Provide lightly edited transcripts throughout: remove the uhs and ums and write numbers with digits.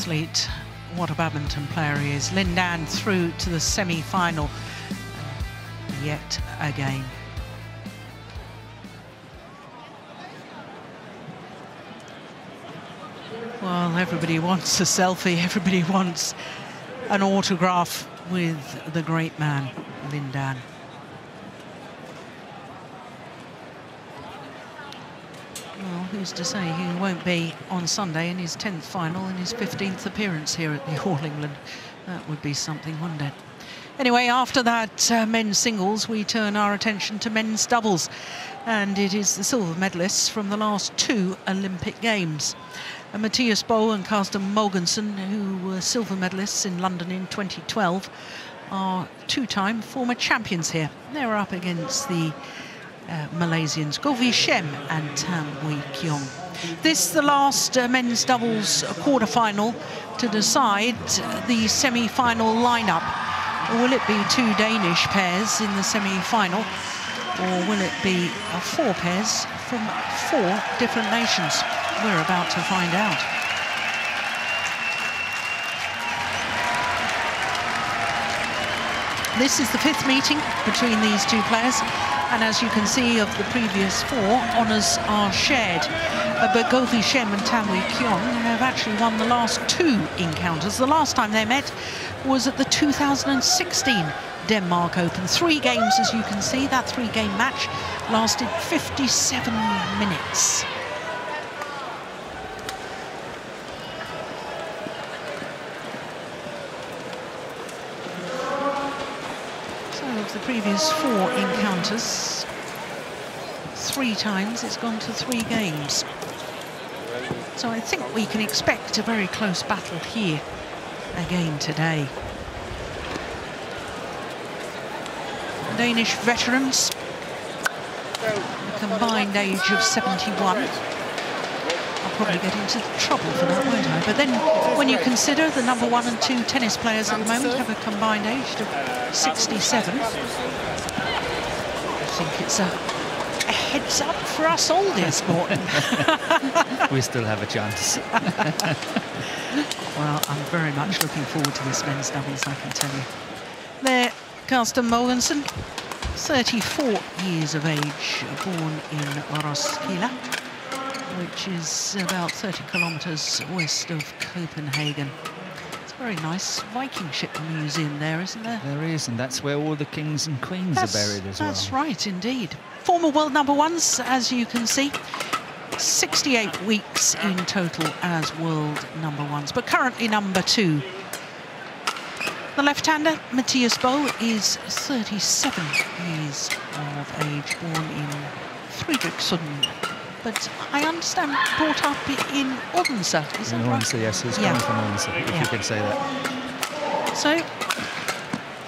athlete, what a badminton player he is. Lin Dan through to the semi-final yet again. Well, everybody wants a selfie, everybody wants an autograph with the great man, Lin Dan. Well, who's to say he won't be on Sunday in his 10th final and his 15th appearance here at the All England. That would be something, wouldn't it? Anyway, after that men's singles, we turn our attention to men's doubles. And it is the silver medalists from the last 2 Olympic Games. Matthias Bo and Carsten Mogensen, who were silver medalists in London in 2012, are 2-time former champions here. They're up against the Malaysians Govishem and Tam Wee Kyong. This the last men's doubles quarter-final to decide the semi-final lineup. Will it be 2 Danish pairs in the semi-final, or will it be 4 pairs from 4 different nations? We're about to find out. This is the 5th meeting between these 2 players, and as you can see, of the previous 4, honours are shared. But Govishem and Tam Wee Kyong have actually won the last 2 encounters. The last time they met was at the 2016 Denmark Open. 3 games, as you can see. That 3-game match lasted 57 minutes. Of the previous 4 encounters, 3 times it's gone to 3 games. So I think we can expect a very close battle here again today. Danish veterans, a combined age of 71. I'll probably get into trouble for that, won't I? But then when you consider the number 1 and 2 tennis players at the moment have a combined age of 67, I think it's a heads up for us all, dear Sporting. We still have a chance. Well, I'm very much looking forward to this men's doubles, I can tell you. There, Carsten Mogensen, 34 years of age, born in Roskilde, which is about 30 kilometres west of Copenhagen. It's a very nice Viking ship museum there, isn't there? There is, and that's where all the kings and queens are buried as well. That's right, indeed. Former world number 1s, as you can see. 68 weeks in total as world number 1s, but currently number 2. The left-hander, Matthias Bo, is 37 years of age, born in Fredrikssund. But I understand brought up in Odense, is that right? Odense, yes, he's coming from Odense, if you can say that. So,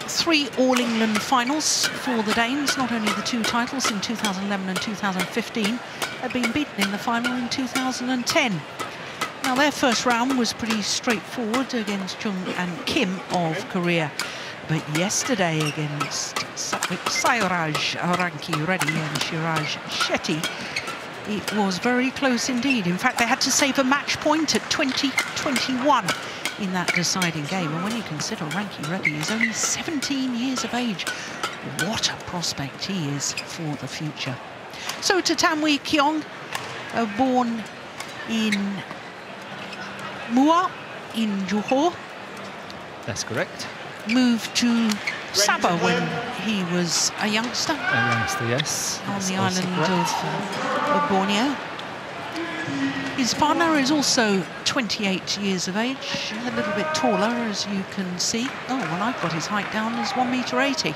3 All England finals for the Danes. Not only the 2 titles in 2011 and 2015, had been beaten in the final in 2010. Now, their first round was pretty straightforward against Chung and Kim of Korea. But yesterday against Sairaj Ranki Reddy and Shiraj Shetty, it was very close indeed. In fact, they had to save a match point at 20-21 in that deciding game. And when you consider Ranki Reddy is only 17 years of age, what a prospect he is for the future. So to Tam Wee Kyong, born in Mua in Johor. That's correct. Moved to Sabah when he was a youngster. A youngster, yes. On the island of Borneo. His partner is also 28 years of age, a little bit taller, as you can see. Oh, well, I've got his height down as 1.80 m.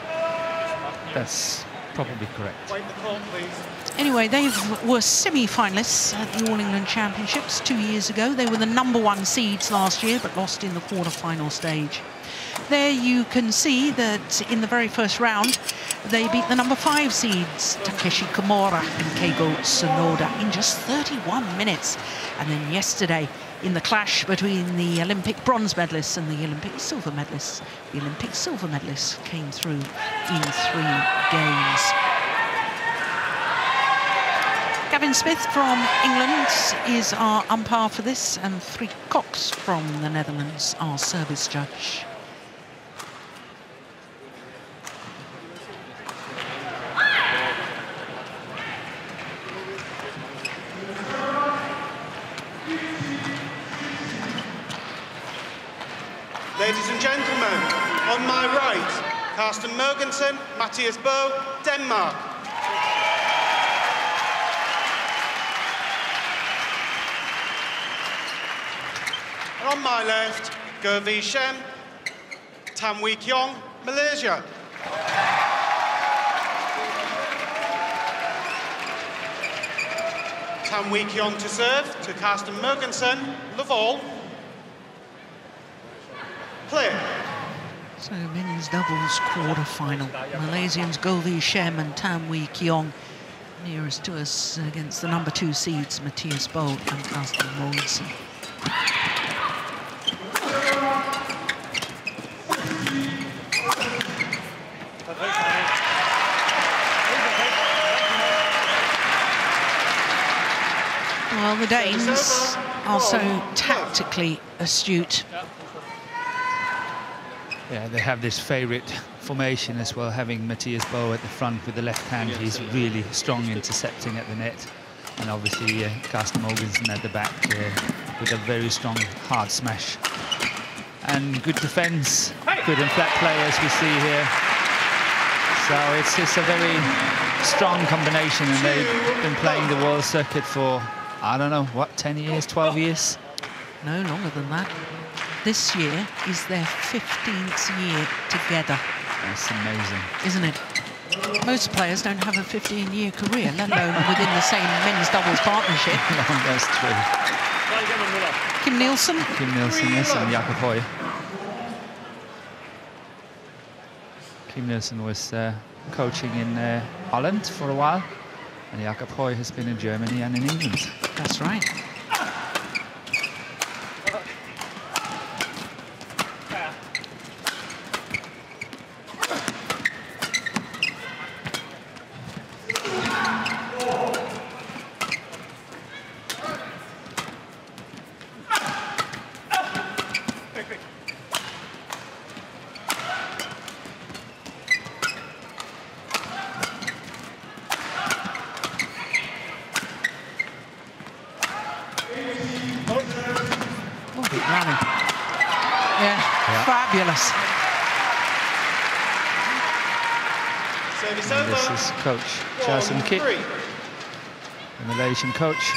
That's probably correct. Anyway, they were semi-finalists at the All England Championships 2 years ago. They were the number 1 seeds last year, but lost in the quarter-final stage. There you can see that in the very first round, they beat the number 5 seeds, Takeshi Kimura and Keigo Tsunoda, in just 31 minutes. And then yesterday, in the clash between the Olympic bronze medalists and the Olympic silver medalists, the Olympic silver medalists came through in 3 games. Gavin Ian Smith from England is our umpire for this, and 3 Cox from the Netherlands, our service judge. Ladies and gentlemen, on my right, Carsten Mogensen, Mathias BOE, Denmark. And on my left, GOH, Tam Wee Kiong, Malaysia. Tam Wee Kiong to serve, to Carsten Mogensen, Laval. Play. So men's doubles quarter-final. Malaysians GOH and Tam Wee Kiong. Nearest to us against the number 2 seeds, Mathias BOE and Carsten Mogensen. Well, the Danes are so tactically astute. Yeah, they have this favourite formation as well, having Mathias BOE at the front with the left hand. He's really strong intercepting at the net. And obviously Carsten Mogensen at the back with a very strong hard smash. And good defence, good and flat play as we see here. So it's just a very strong combination, and they've been playing the world circuit for, I don't know, what, 10 years, 12 years? No, longer than that. This year is their 15th year together. That's amazing. Isn't it? Most players don't have a 15-year career, let alone within the same men's doubles partnership. That's true. Kim Nielsen. Kim Nielsen, yes, and Jakob Høj. Kim Nielsen was coaching in Holland for a while, and Jakob Høj has been in Germany and in England. That's right. Fabulous. And this is coach Jason Kip, the Malaysian coach.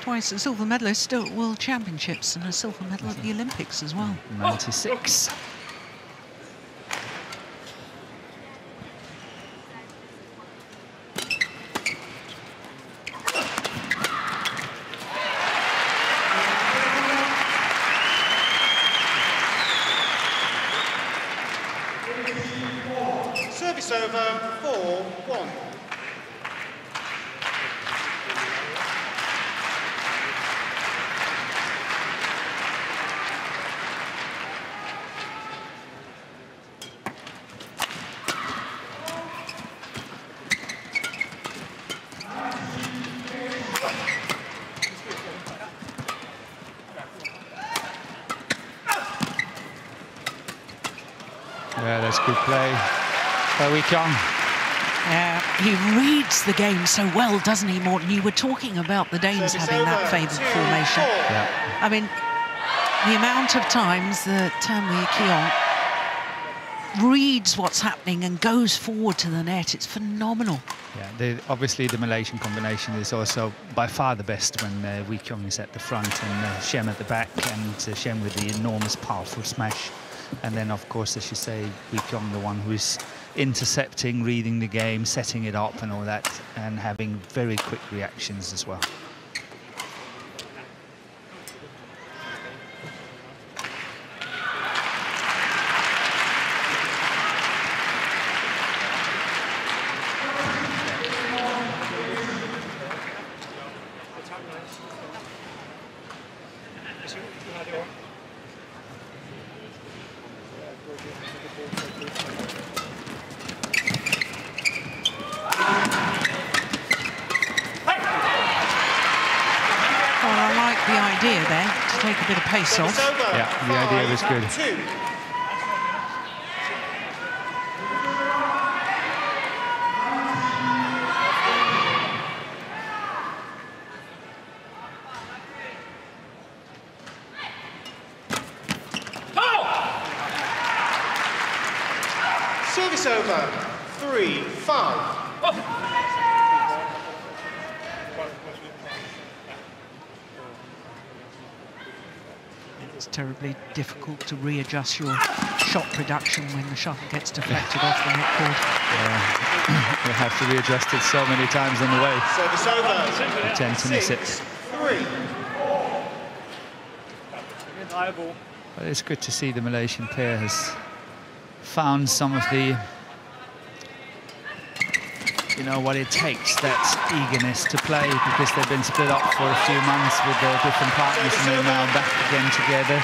Twice a silver medalist at World Championships and a silver medal at the Olympics as well. 96. Service over, 4-1. Yeah, that's good play. There we come. He reads the game so well, doesn't he, Morten? You were talking about the Danes having that favoured formation. Yeah. I mean, the amount of times that Tam Wee Kiong reads what's happening and goes forward to the net, it's phenomenal. Yeah, obviously the Malaysian combination is also by far the best when Wee Kiong is at the front and Shem at the back, and Shem with the enormous powerful smash. And then, of course, as you say, Wee Kiong, the one who's intercepting, reading the game, setting it up and all that, and having very quick reactions as well. take a bit of pace off. Yeah, the idea was good. 2. Service over. 3-5. It's terribly difficult to readjust your shot production when the shuttle gets deflected off the net cord. Yeah. You have to readjust it so many times on the way. Service over. You tend to miss it. 6-3. But it's good to see the Malaysian pair has found some of the, you know, what it takes, that eagerness to play, because they've been split up for a few months with their different partners and they're now back again together.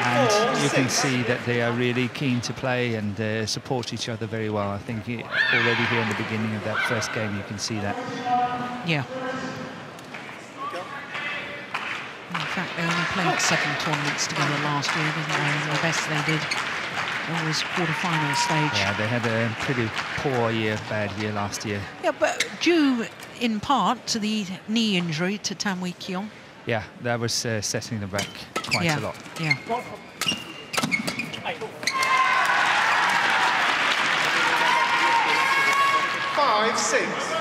And you can see that they are really keen to play and support each other very well. I think already here in the beginning of that first game you can see that. Yeah. In fact, they only played 7 tournaments together last year, didn't they? And the best they did was quarter-final stage. Yeah, they had a pretty poor year, bad year last year. Yeah, but due in part to the knee injury to Tan Wee Keong. Yeah, that was setting them back quite a lot. Yeah. 5-6.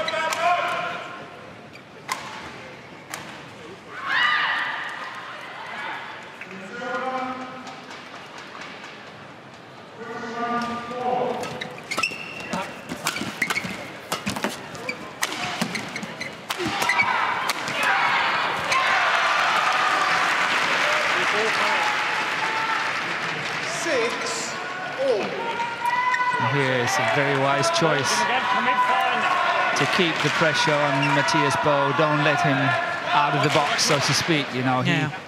Here's a very wise choice to keep the pressure on Matthias Bo. Don't let him out of the box, so to speak. You know,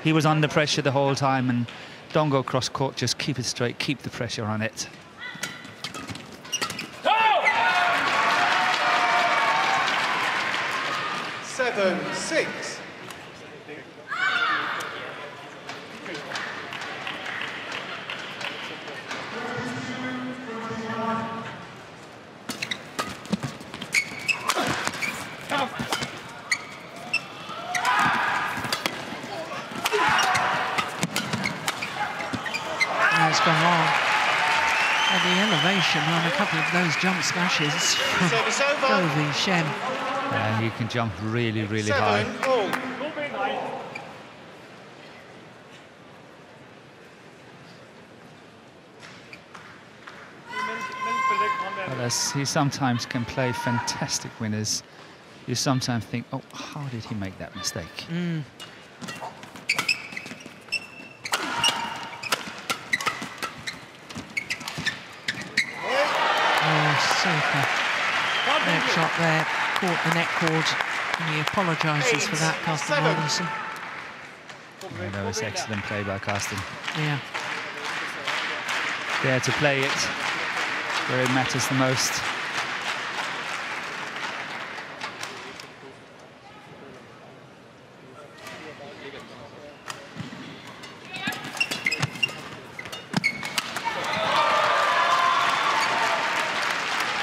he was under pressure the whole time, and don't go cross court. Just keep it straight. Keep the pressure on it. 7-6. It's gone wrong. And the elevation on a couple of those jump smashes from Go Shem. He can jump really, really high. But as he sometimes can play fantastic winners, you sometimes think, oh, how did he make that mistake? Super. Net shot there, caught the net cord, and he apologises for that, Carsten Mogensen. Yeah, that was excellent play by Carsten. Yeah. There to play it where it matters the most.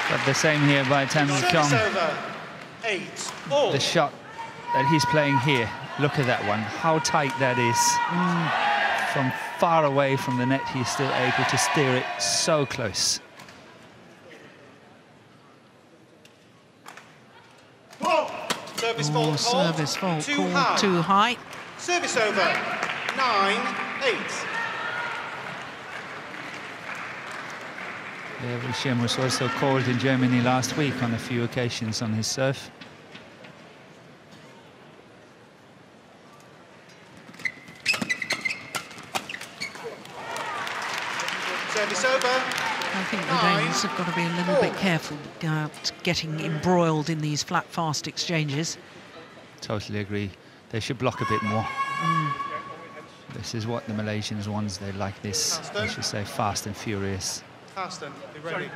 But the same here by Tan Wee Keong. The shot that he's playing here, look at that one, how tight that is. From far away from the net, he's still able to steer it so close. Service fault. Service fault called too high. Service over. 9-8. Yeah, Wilshem was also called in Germany last week on a few occasions on his serve. Service over. I think the Danes have got to be a little bit careful getting embroiled in these flat, fast exchanges. Totally agree. They should block a bit more. This is what the Malaysians want. They like this, I should say, fast and furious. Carsten, be ready.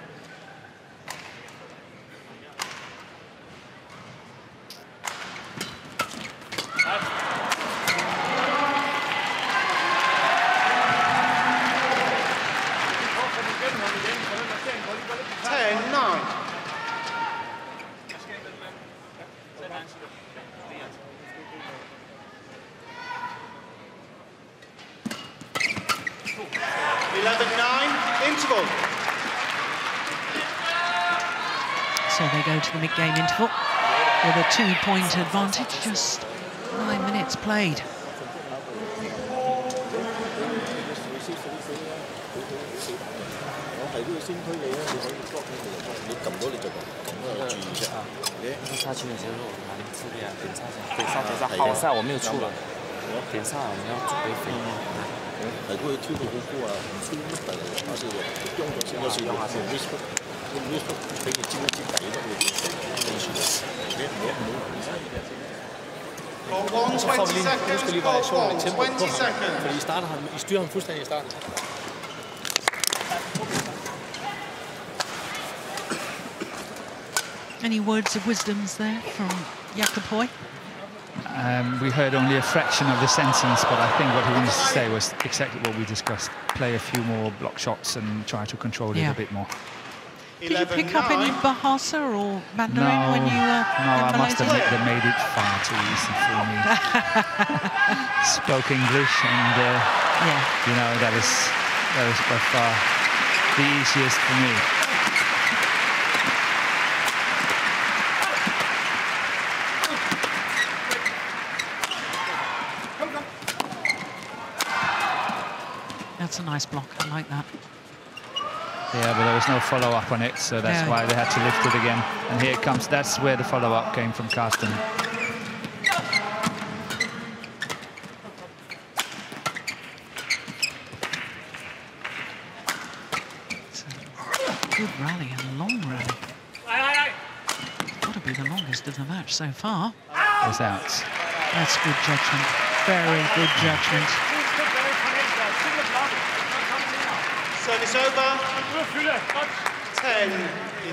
So they go to the mid-game interval with a 2-point advantage, just 9 minutes played. For 120 seconds, ball 1, 20 seconds. Fordi I starter ham, I styrer ham fuldstændig i starten. Any words of wisdoms there from Jakob Hoy? We heard only a fraction of the sentence, but I think what he wanted to say was exactly what we discussed. Play a few more block shots and try to control it a bit more. Did you pick up any Bahasa or Mandarin when you were No, I must admit they made it far too easy for me. Spoke English and, you know, that was by far the easiest for me. That's a nice block, I like that. Yeah, but there was no follow-up on it, so that's why they had to lift it again. And here it comes. That's where the follow-up came from Carsten. It's a good rally and a long rally. It's got to be the longest of the match so far. It's out. That's good judgment. Very good judgment. Service over. 10,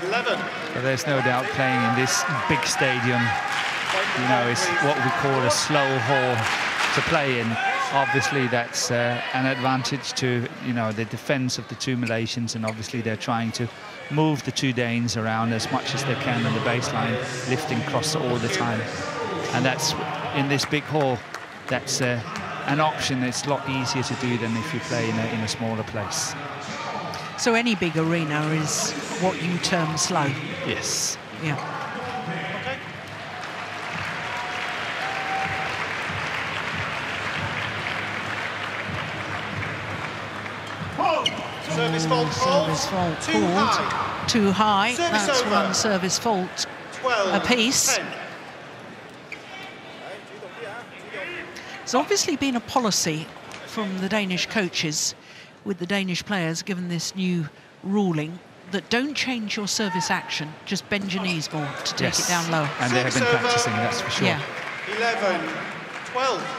11. But there's no doubt playing in this big stadium, you know, it's what we call a slow hall to play in. Obviously, that's an advantage to, you know, the defense of the two Malaysians, and obviously they're trying to move the two Danes around as much as they can on the baseline, lifting cross all the time. And that's, in this big hall, that's an option. It's a lot easier to do than if you play in a smaller place. So any big arena is what you term slow? Yes. Yeah. Service fault Service fault called. Too high. Service That's over. one service fault 12, apiece. 10. It's obviously been a policy from the Danish coaches with the Danish players, given this new ruling, that don't change your service action, just bend your knees more to take it down low. And they have been Service over. practicing, that's for sure. Yeah. 11, 12.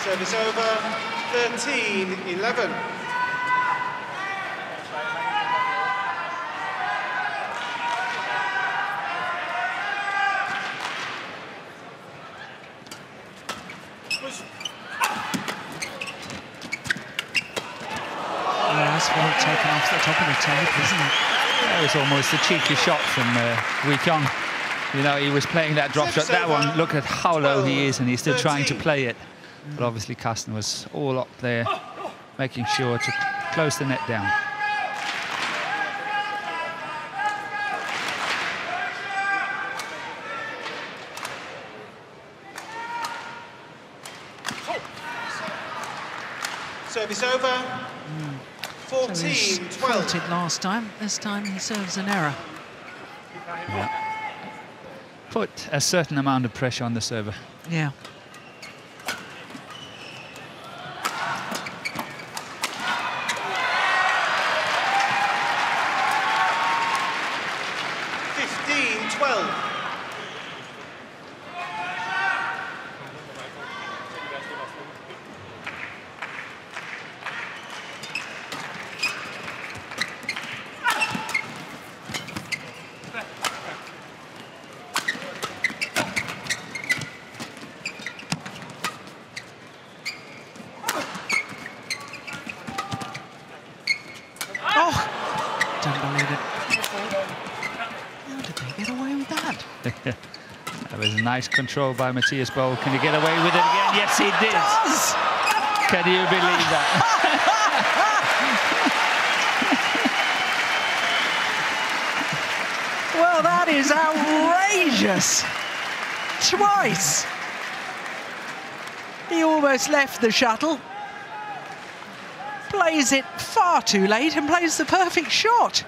Service over, 13, 11. That's well taken off the top of the tape, isn't it? That was almost a cheeky shot from Wee Kyung. You know, he was playing that drop shot. That one, look at how low he is, and he's still trying to play it. But obviously Carsten was all up there, making sure to close the net down. Service over, 14, So he's 12. faulted last time. This time he serves an error. Yeah. Put a certain amount of pressure on the server. Yeah. don't believe it. How did they get away with that? That was a nice control by Matthias Boe. Can he get away with it again? Yes, he did. Does. Can you believe that? Well, that is outrageous. Twice. He almost left the shuttle. Plays it far too late and plays the perfect shot.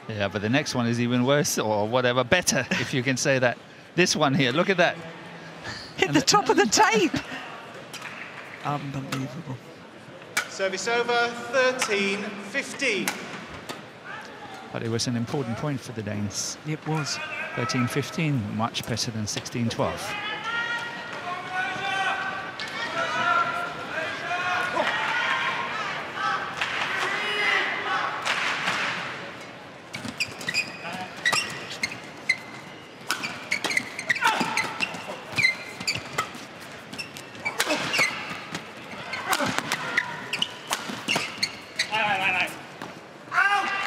Yeah, but the next one is even worse, or whatever, better, if you can say that. This one here, look at that. Hit the top of the tape. Unbelievable. Service over, 13-15. But it was an important point for the Danes. It was. 13-15, much better than 16-12.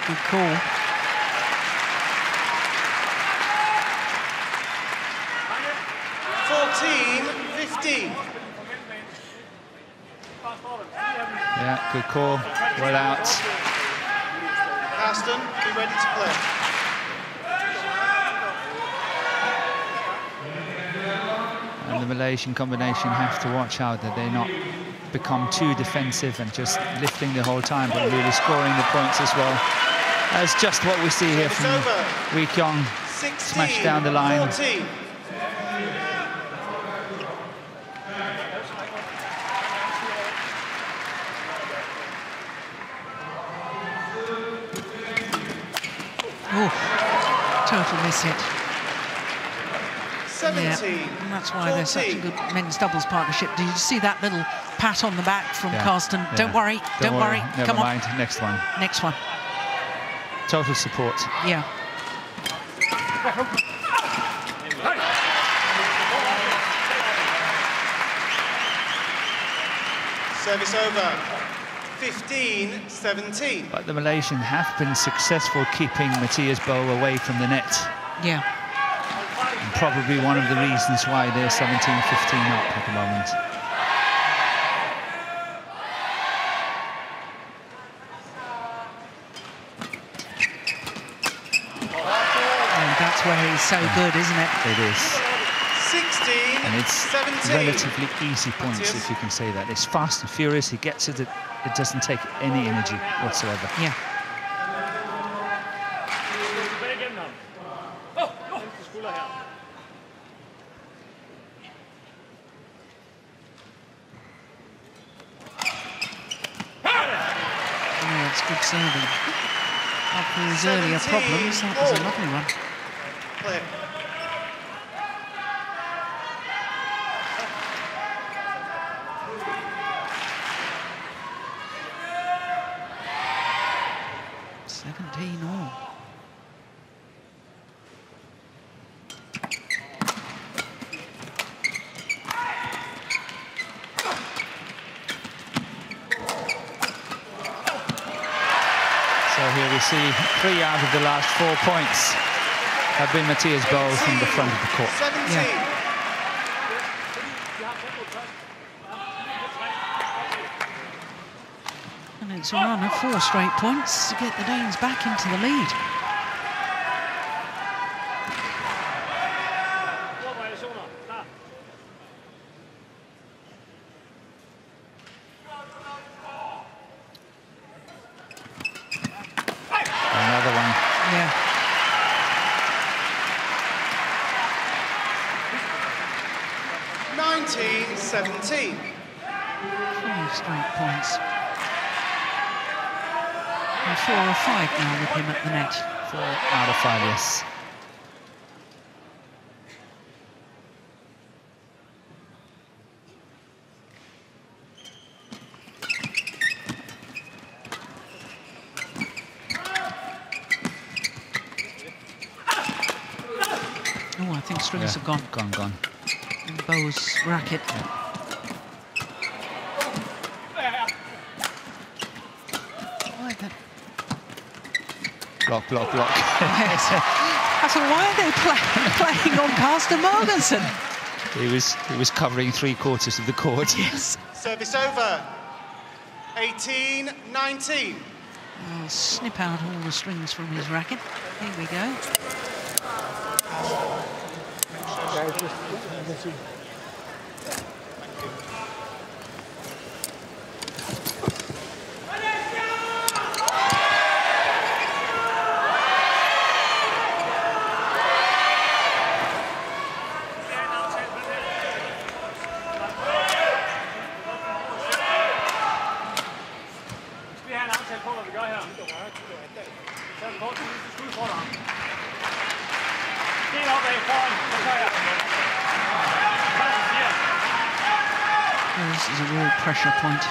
Good call. Yeah, good call. Well out. Carsten, be ready to play. And the Malaysian combination have to watch out that they not become too defensive and just lifting the whole time, but really scoring the points as well. That's just what we see here from Wee Kyung. Smash down the line. 14. Oh, total miss hit. 17. Yeah, and that's why they're such a good men's doubles partnership. Did you see that little pat on the back from Carsten? Yeah. Don't worry, don't worry. Never Come mind. on. Next one. Next one. Total support. Yeah. Service over. 15-17. But the Malaysian have been successful keeping Matthias Boe away from the net. Yeah. And probably one of the reasons why they're 17-15 up at the moment. And that's where he's so good, isn't it? It is. 16, And it's 17. relatively easy points, if you can say that. It's fast and furious. He gets it. It doesn't take any energy whatsoever. Yeah. Oh, it's good serving. After his earlier problems, that was a lovely one. Play. Here we see 3 out of the last 4 points have been Matthias Boe from the front of the court. 17. Yeah. And it's a run of 4 straight points to get the Danes back into the lead. Another one. Yeah. 19-17. 5 straight points. And 4 or 5 now with him at the net. 4 out of 5, yes. Oh, I think strings have gone. Gone. And Bo's racket. Block, block, block. Yes. I thought, why are they playing on Carsten Mogensen? He was covering 3/4 of the court. Yes. Service over. 18-19. I'll snip out all the strings from his racket. Here we go. This is a real pressure point.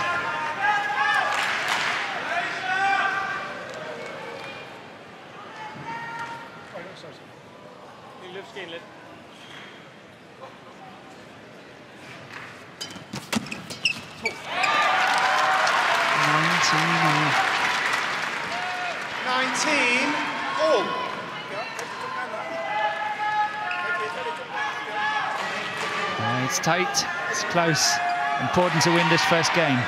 It's tight, it's close. Important to win this first game.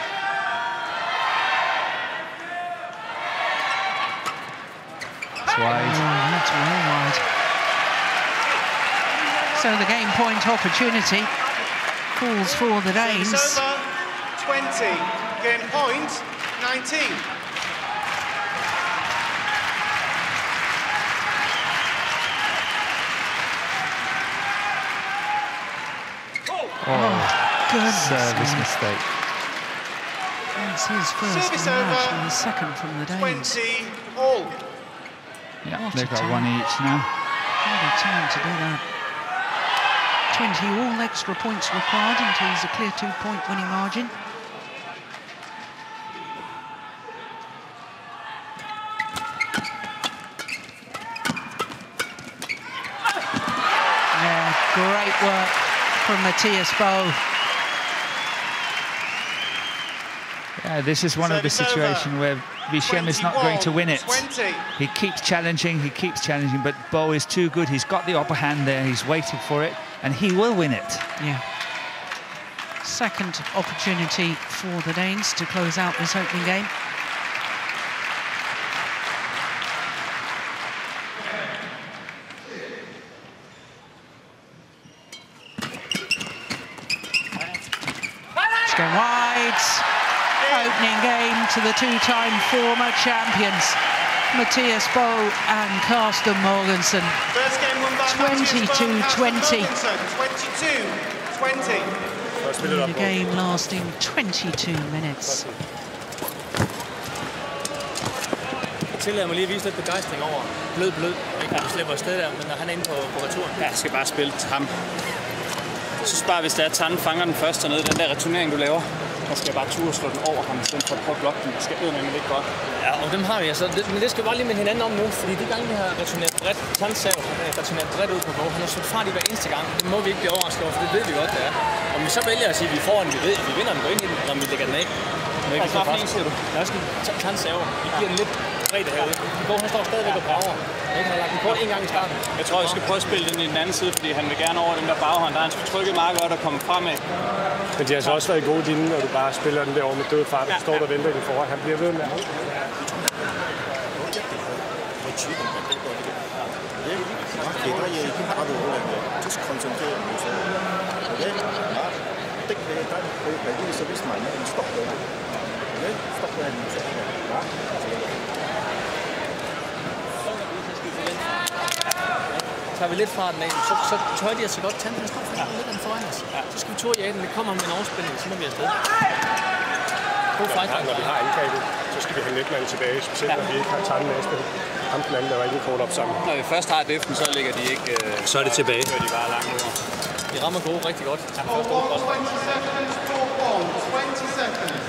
It's wide. Oh, that's well wide. So the game point opportunity falls for the Danes. Service over. 20. Game point. 19. Oh, goodness. Service mistake. That's his first Service match over. and the second from the Danes. 20 all. Yeah, What they've a got time. one each now. What a time to do that. 20 all, extra points required until there's a clear 2-point winning margin. Yeah, great work from Matthias Bo. Yeah, this is one of the Service situations over. where Vishem is not going to win it. 20. He keeps challenging, but Bo is too good. He's got the upper hand there, he's waiting for it, and he will win it. Yeah. Second opportunity for the Danes to close out this opening game. It's going wide. Opening game to the two-time former champions, Matthias Bo and Carsten Mogensen. First game won by 22-20. 22-20. The game lasting 22 minutes. Jeg tillader mig lige at vise lidt begejstring over blød. Du slipper afsted der, men når han er inde på returen. Jeg skal bare spille til ham. Jeg synes bare, hvis det er, at Tanden fanger den første nede, den der returnering, du laver, der skal jeg bare turde slå den over ham, i stedet for at prøve at blokke den. Det skal eddermame lidt godt. Ja, og dem har vi altså. Men det skal vi bare lige med hinanden om nu, fordi de gange, vi har returneret bredt, Tandsav har returneret bredt ud på Bo, han har slået fart i hver eneste gang. Det må vi ikke blive overrasket over, for det ved vi godt, det er. Om vi så vælger at sige, at vi får den, vi vinder den, går ind i den, eller om vi lægger den af. Hvad for en, siger du? Jeg skal Tandsav. Vi giver den lidt bredt herude. Bo, han står stadigvæk og brager. Han har lagt den kort en gang i starten. Jeg tror, jeg skal prøve at spille den i den anden side, fordi han vil gerne over den der baghånd. Der er han trykket meget godt at komme fremad. Men de har så også været gode dine, når du bare spiller den derovre med død fart. Du står der og venter i den foran. Han bliver ved med. Tager vi lidt farten af, så tør de altså godt Tanden. Han står lidt foran os. Så skal vi turde jage den. Det kommer med en overspilning, så må vi afsted. God fight. Når vi har angrebet, så skal vi have netmanden tilbage, specielt når vi ikke har Tanden med spil. Ham den anden, der var ikke kort op sammen. Når vi først har deften, så ligger de ikke... Så er det tilbage. Så er de bare langt over. De rammer gode rigtig godt. Første åbent. 20 seconds.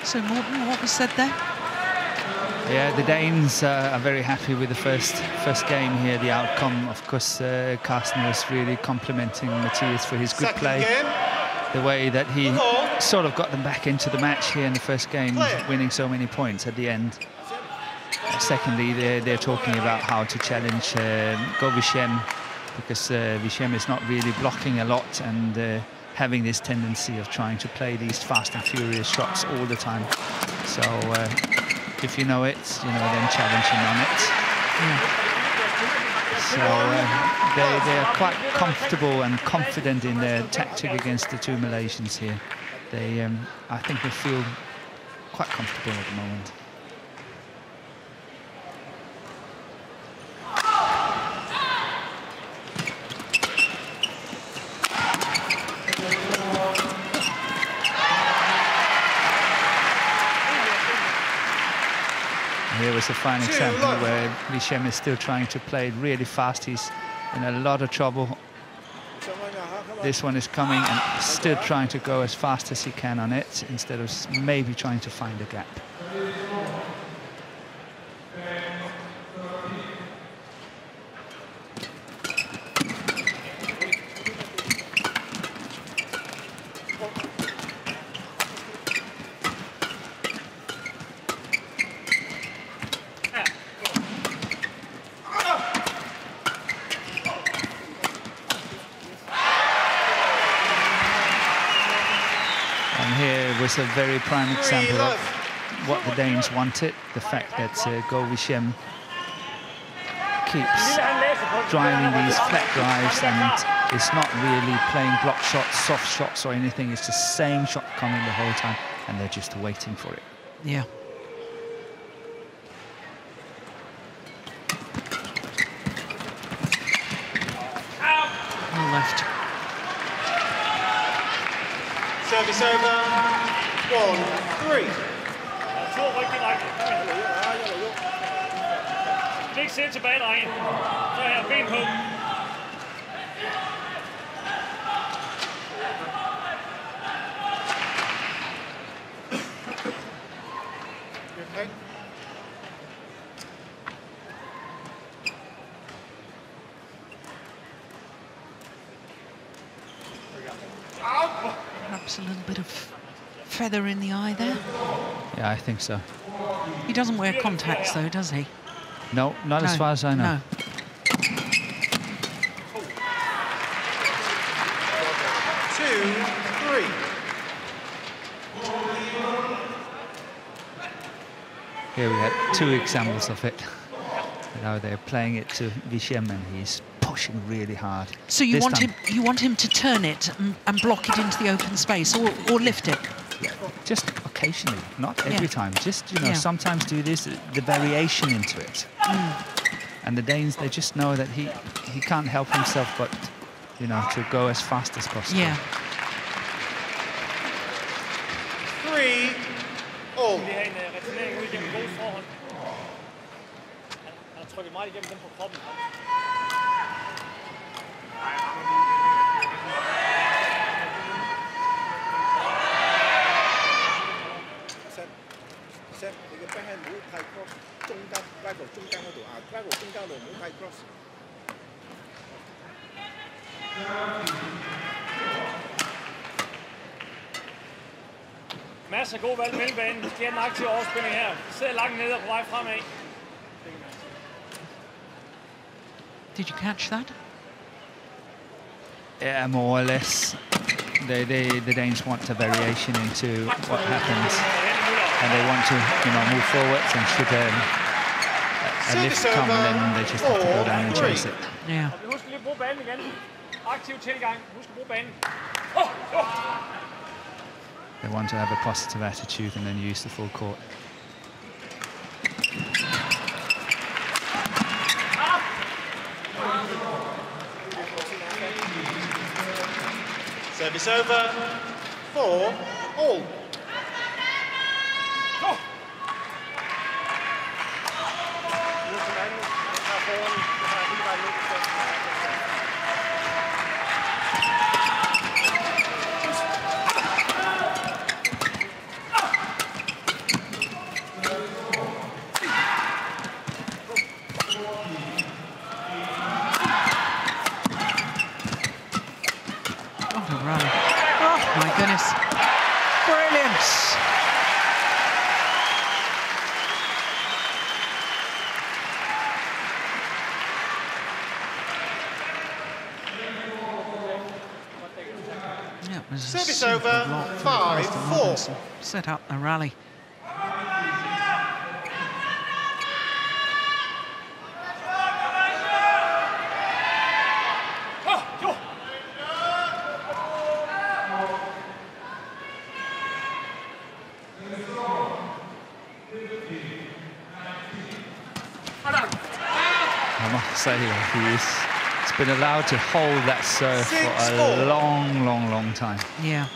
So Morten, what was said there? Yeah, the Danes are very happy with the first game here, the outcome. Of course, Carsten was really complimenting Matthias for his good play. The way that he sort of got them back into the match here in the first game, winning so many points at the end. Secondly, they're talking about how to challenge GOH, because Vishem is not really blocking a lot and having this tendency of trying to play these fast and furious shots all the time. So if you know it, then challenge him on it. So they are quite comfortable and confident in their tactic against the two Malaysians here. I think they feel quite comfortable at the moment. Here was a fine example where Vishem is still trying to play really fast. He's in a lot of trouble. This one is coming and still trying to go as fast as he can on it, instead of maybe trying to find a gap. Was a very prime example of what the Danes wanted. The fact that GOH keeps driving these flat drives and is not really playing block shots, soft shots or anything. It's the same shot coming the whole time and they're just waiting for it. Yeah. Well left. Service over. 1-3. Ikke sæt tilbage, drenge. Så her, ben på. Perhaps a little bit of feather in the eye there. Yeah, I think so. He doesn't wear contacts though, does he? No, not as far as I know. No. Here we had two examples of it. They're playing it to Vishem and he's pushing really hard. So you want him to turn it and block it into the open space, or lift it? Yeah, just occasionally, not every time. Just, sometimes do this, the variation into it. And the Danes, they just know that he can't help himself but, to go as fast as possible. Yeah. 3-all. Masser af gode valg mellem banen. De skal have en aktiv overspilning her. De sidder langt nede og på vej fremad. Did you catch that? Yeah, more or less. The Danes want a variation into what happens, and they want to, move forwards, and should a lift come, and then they just have to go down and chase it. Yeah. Husk lige at bruge banen igen. Aktiv tilgang. Husk at bruge banen. They want to have a positive attitude and then use the full court. Service over. 4-all. That was a Service super over, block from 5-4. Mogensen. Set up the rally. I must say, he's been allowed to hold that serve for a long time. Yeah.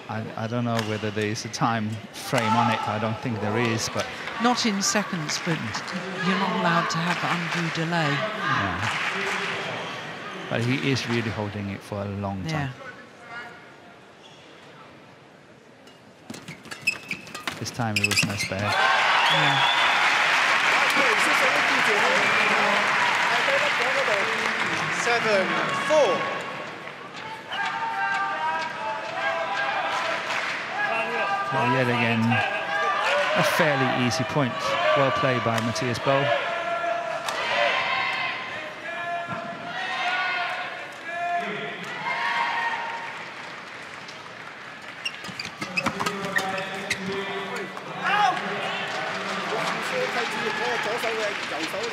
I don't know whether there's a time frame on it. I don't think there is, but Not in seconds, but you're not allowed to have undue delay. yeah. But he is really holding it for a long time. This time it was no spare. Yeah. Seven, 4. Well, yet again, a fairly easy point. Well played by Matthias Bo.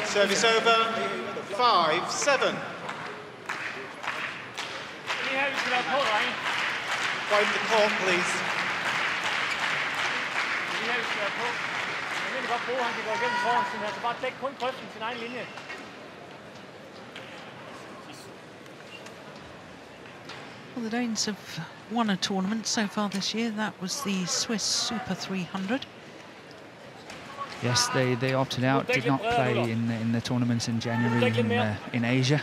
Service over, 5-7. Wipe the court, please. Well, the Danes have won a tournament so far this year. That was the Swiss Super 300. Yes, they opted out, did not play in the tournaments in January in Asia.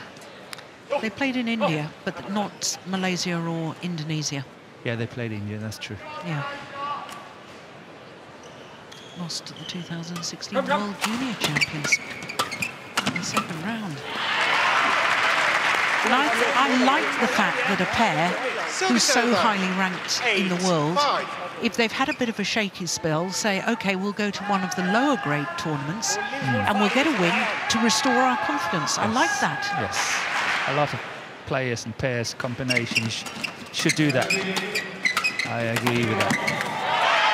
They played in India, but not Malaysia or Indonesia. Yeah, they played India, that's true. Yeah. Lost to the 2016 World Junior Champions in the second round. And I like the fact that a pair who's so highly ranked in the world, if they've had a bit of a shaky spell, say, OK, we'll go to one of the lower grade tournaments and we'll get a win to restore our confidence. I like that. Yes, a lot of players and pairs, combinations should do that. I agree with that.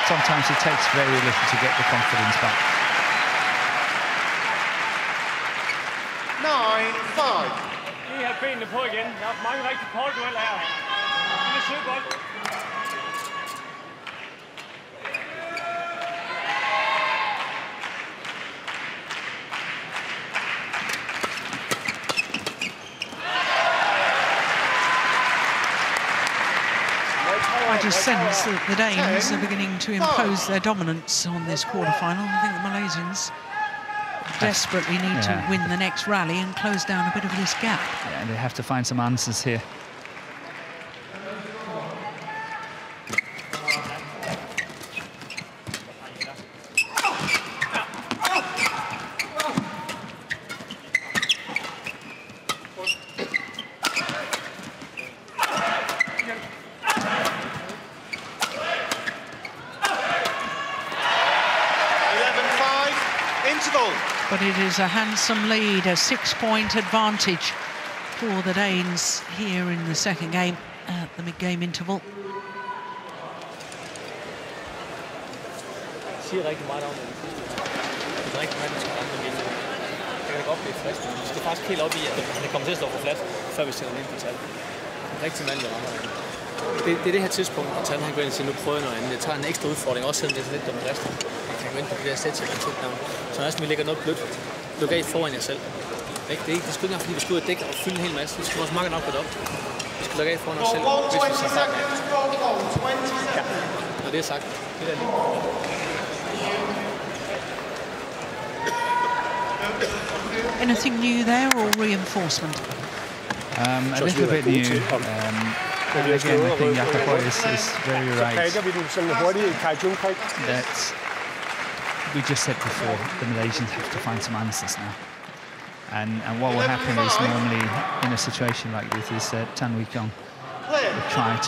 Sometimes it takes very little to get the confidence back. 9-5. Lige have benene på igen. Der er mange rigtig korte dueller her. Det er sødt godt. I just sense that the Danes are beginning to impose their dominance on this quarterfinal. I think the Malaysians desperately need to win the next rally and close down a bit of this gap. Yeah, and they have to find some answers here. But it is a handsome lead, a 6-point advantage for the Danes here in the second game at the mid-game interval. Det siger rigtig meget om, at det er rigtig meget, der skal ramme den linje. Det kan godt blive fast. Vi skal faktisk helt op i, at det kommer til at stå for fladt, før vi sætter den ind på tal. Rigtig mand, der rammer den. Det er det her tidspunkt, hvor Tan han går ind og siger, nu prøver jeg noget andet. Jeg tager en ekstra udfordring, også selvom det er lidt dumt resten. Jeg kan gå ind på det der sæt til den. Så når vi lægger noget blødt, luk af foran jer selv. Det er ikke sgu ikke engang, fordi vi skal ud og dække og fylde en hel masse. Vi skal også mange nok på det op. Vi skal lukke af foran os selv, hvis vi så starter. Ja, når det er sagt. Det der lige. Anything new there or reinforcement? A little bit new. And again, I think Jakob is very right. That's, we just said before, the Malaysians have to find some answers now. And what will happen is normally in a situation like this is Tan Wikong will try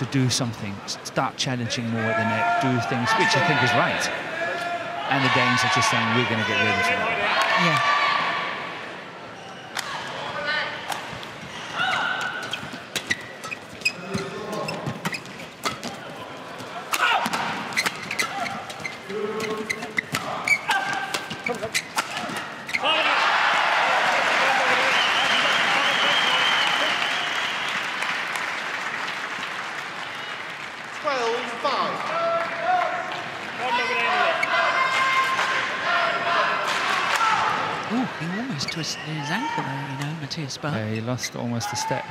to do something, start challenging more at the net, do things which I think is right. And the Danes are just saying, we're going to get rid of it. Yeah. Oh, he almost twisted his ankle there, you know, Matthias Bö. Yeah, he lost almost a step.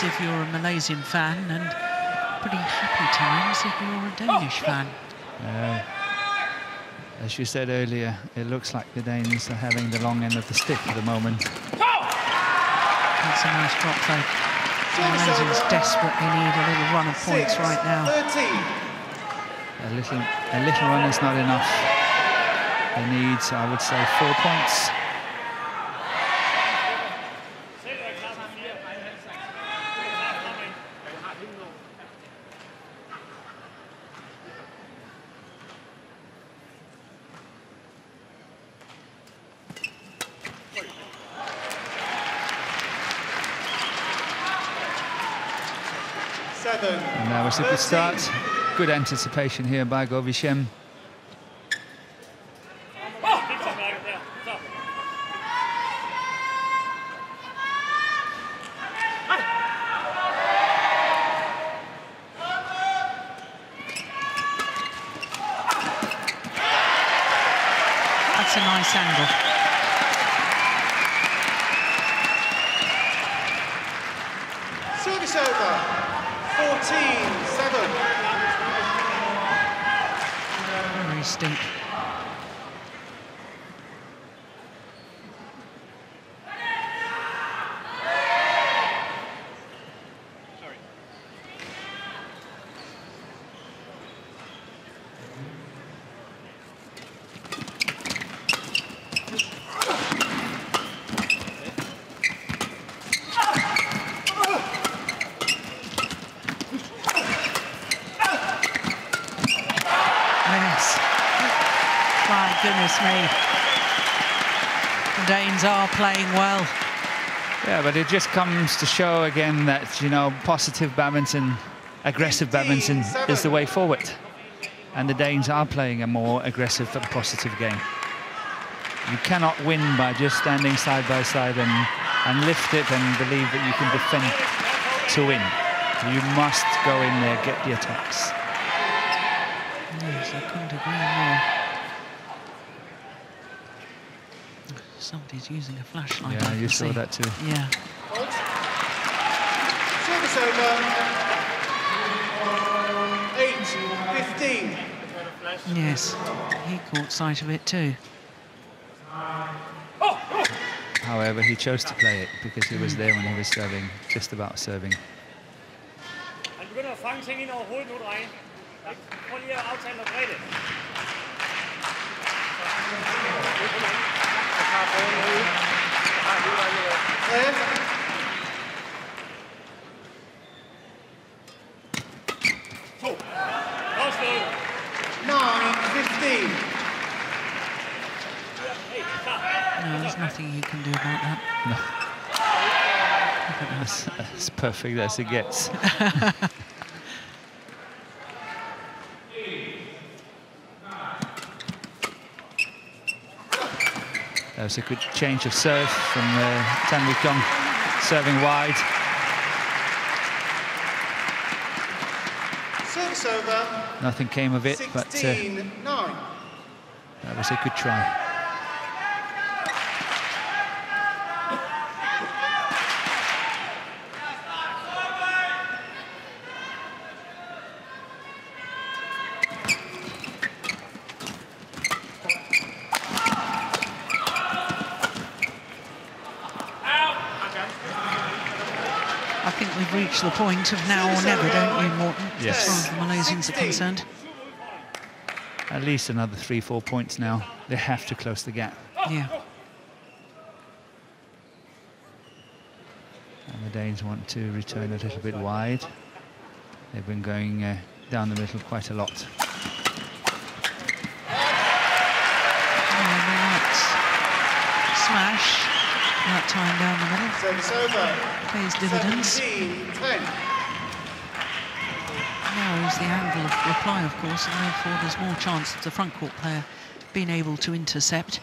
If you're a Malaysian fan, and pretty happy times if you're a Danish fan. As you said earlier, it looks like the Danes are having the long end of the stick at the moment. That's a nice drop though. The Malaysians desperately need a little run of points right now. A little run is not enough. They need, I would say, 4 points. And that was a good start. Good anticipation here by Mogensen. That's a nice angle. Service over. 14-7. Very steep. Goodness me. The Danes are playing well. Yeah, but it just comes to show again that, you know, positive badminton, aggressive badminton is the way forward. And the Danes are playing a more aggressive and positive game. You cannot win by just standing side by side and lift it and believe that you can defend to win. You must go in there, get the attacks. Yes, I couldn't agree more. Somebody's using a flashlight. Yeah, you saw that too. Yeah. Service over. 8-15. Yes, he caught sight of it too. However, he chose to play it because he was there when he was serving, just about serving. Han begynder at fange ting ind over hovedet nu, drenge. Prøv lige at aftale noget bredt. No, there's nothing you can do about that. No. As perfect as it gets. That was a good change of serve from Tan Wik Yong, serving wide. Service over. Nothing came of it, but that was a good try. We've reached the point of now or never, don't you, Morten? Yes. As far as the Malaysians are concerned. at least another 3-4 points now. They have to close the gap. Yeah. And the Danes want to return a little bit wide. They've been going down the middle quite a lot. Smash that time down the middle. Service over. Pays dividends. 17-10. Narrows the angle of reply, of course, and therefore there's more chance of the front court player being able to intercept.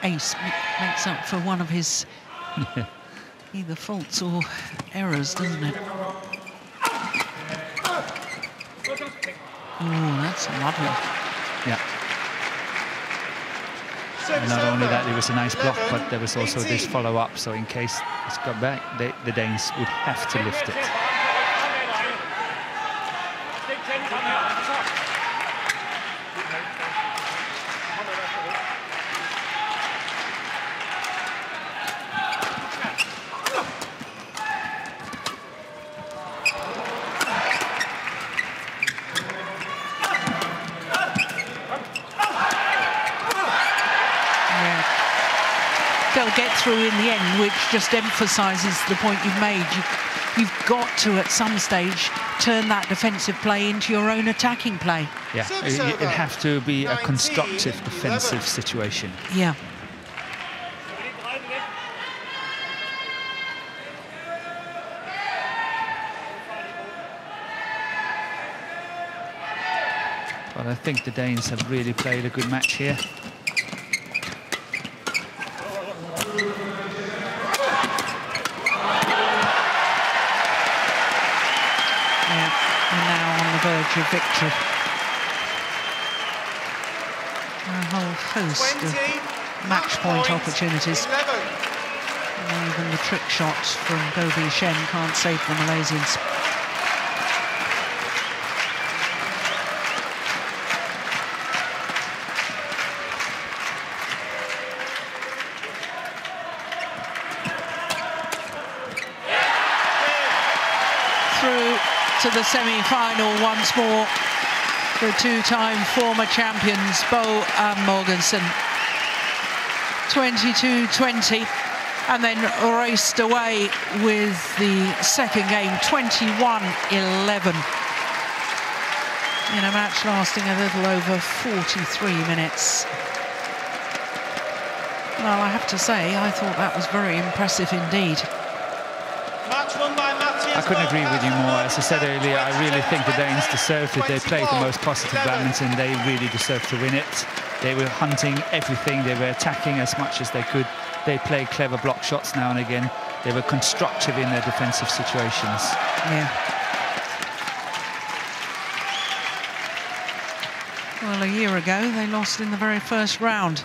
Ace makes up for one of his either faults or errors, doesn't it? Oh, that's lovely. Yeah. And not only that, it was a nice block, but there was also this follow-up, so in case it's got back, the Danes would have to lift it. Get through in the end, which just emphasises the point you've made. You've got to, at some stage, turn that defensive play into your own attacking play. Yeah, it has to be a constructive defensive situation. Yeah. But I think the Danes have really played a good match here. Verge of victory. A whole host of match point opportunities. And even the trick shots from Mogensen can't save the Malaysians. To the semi-final once more, the two-time former champions BOE and Mogensen. 22-20, and then raced away with the second game, 21-11, in a match lasting a little over 43 minutes. Well, I have to say, I thought that was very impressive indeed. Match won by I couldn't agree with you more. As I said earlier, I really think the Danes deserved it. They played the most positive badminton. They really deserved to win it. They were hunting everything. They were attacking as much as they could. They played clever block shots now and again. They were constructive in their defensive situations. Yeah. Well, a year ago, they lost in the very first round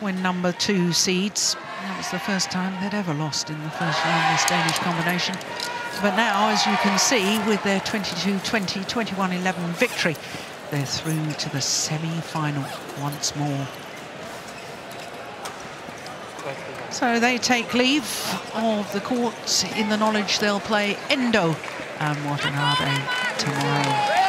when number 2 seeds. That was the first time they'd ever lost in the first round, this Danish combination. But now, as you can see, with their 22-20, 21-11 victory, they're through to the semi-final once more. So they take leave of the court in the knowledge they'll play Indo and Watanabe tomorrow.